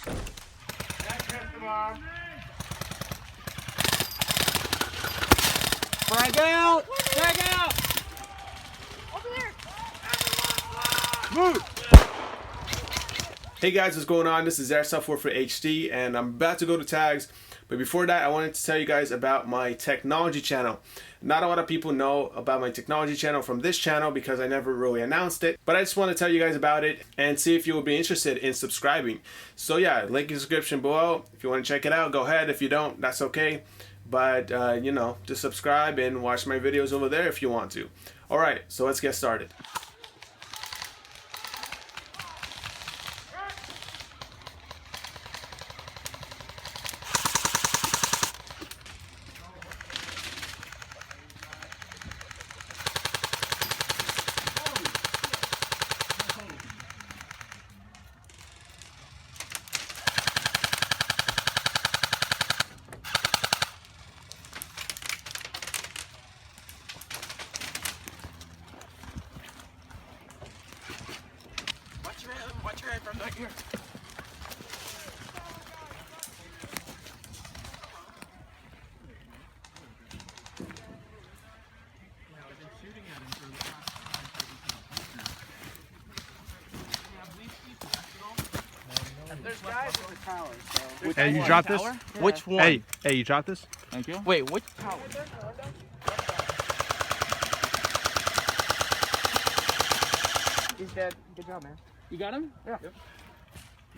Frag out! Frag out! Over there! Move! Hey guys, what's going on? This is Airsoft for HD, and I'm about to go to TAAGS. But before that, I wanted to tell you guys about my technology channel. Not a lot of people know about my technology channel from this channel because I never really announced it. But I just want to tell you guys about it and see if you will be interested in subscribing. So yeah, link in the description below. If you want to check it out, go ahead. If you don't, that's okay. But you know, just subscribe and watch my videos over there if you want to. Alright, so let's get started. Watch your head from back here. There's guys at the tower, so. Hey, you dropped this? Yeah. Which one? Hey, you dropped this? Thank you. Wait, which tower? He's dead. Good job, man. You got him? Yeah. Yep.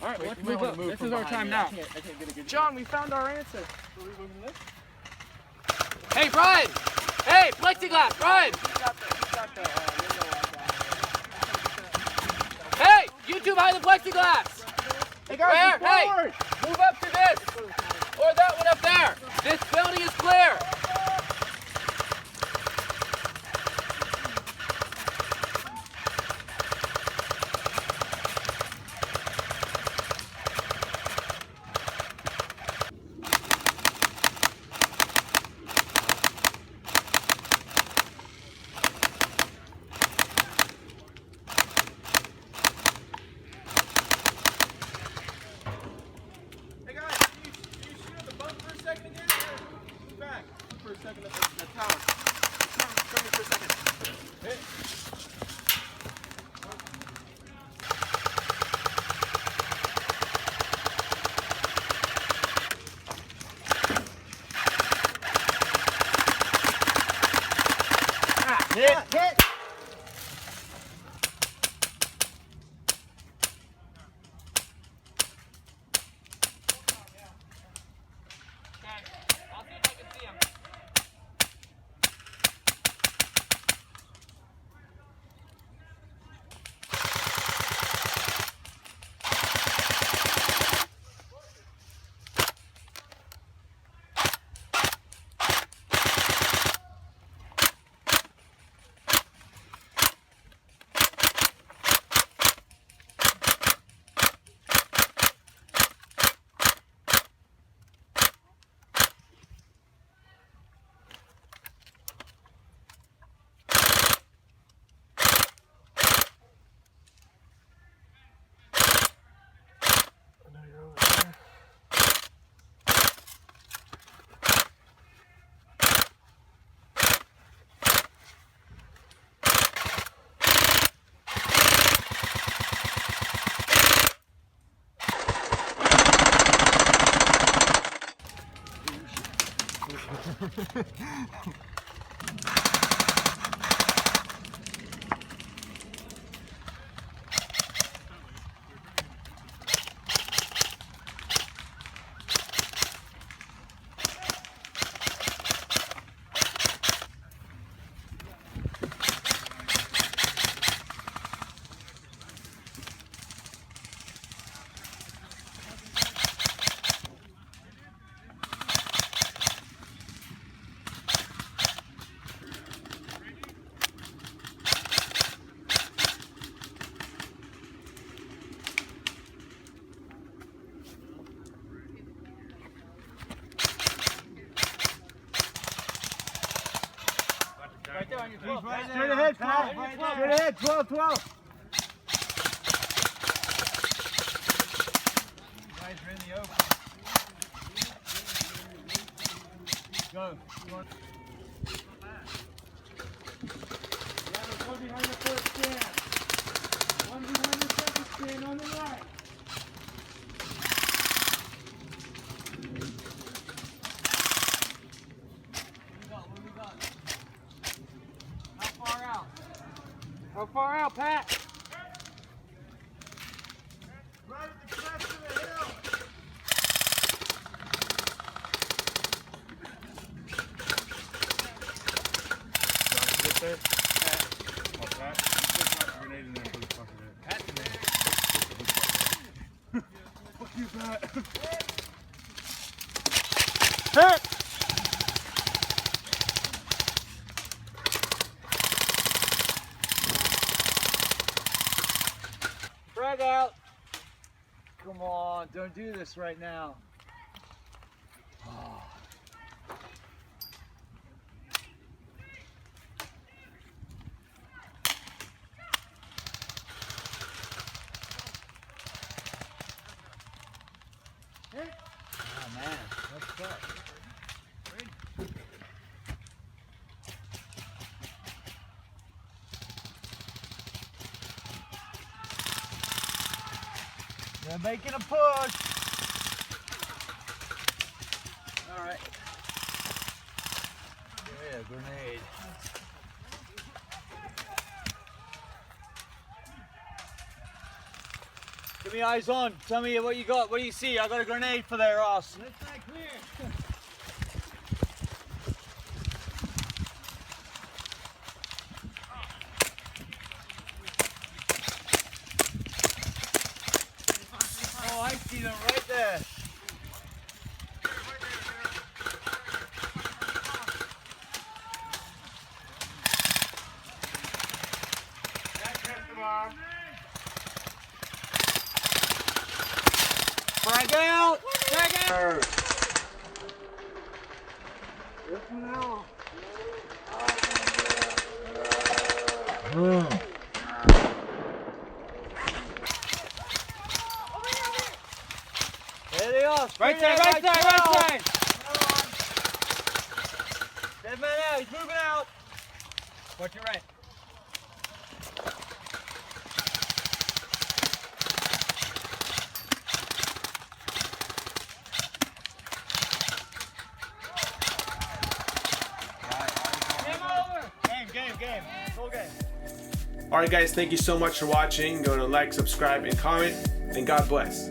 All right, let's move up. This is our time now. I can't get a good John, we found our answer. Hey, Brian! Hey, plexiglass, Brian! Hey, you two behind the plexiglass! Hey guys, Where? Hey, move up to this! Or that one up there! This building is clear! For a second at the tower. Turn me for a second. Hey. Hit! Straight ahead, 12. Straight ahead, 12. You bet. Hit! Frag out. Come on, don't do this right now. Oh man, that's tough. They're making a push. All right. Yeah, grenade. Give me eyes on. Tell me what you got. What do you see? I got a grenade for there, Ross. Let's not clear. Oh, I see them right there. Frag out! Frag out! There they are. Right side, right side, right side. Dead man out. He's moving out. Watch your right. Game. Full game. Alright guys, thank you so much for watching. Go to like, subscribe, and comment, and God bless.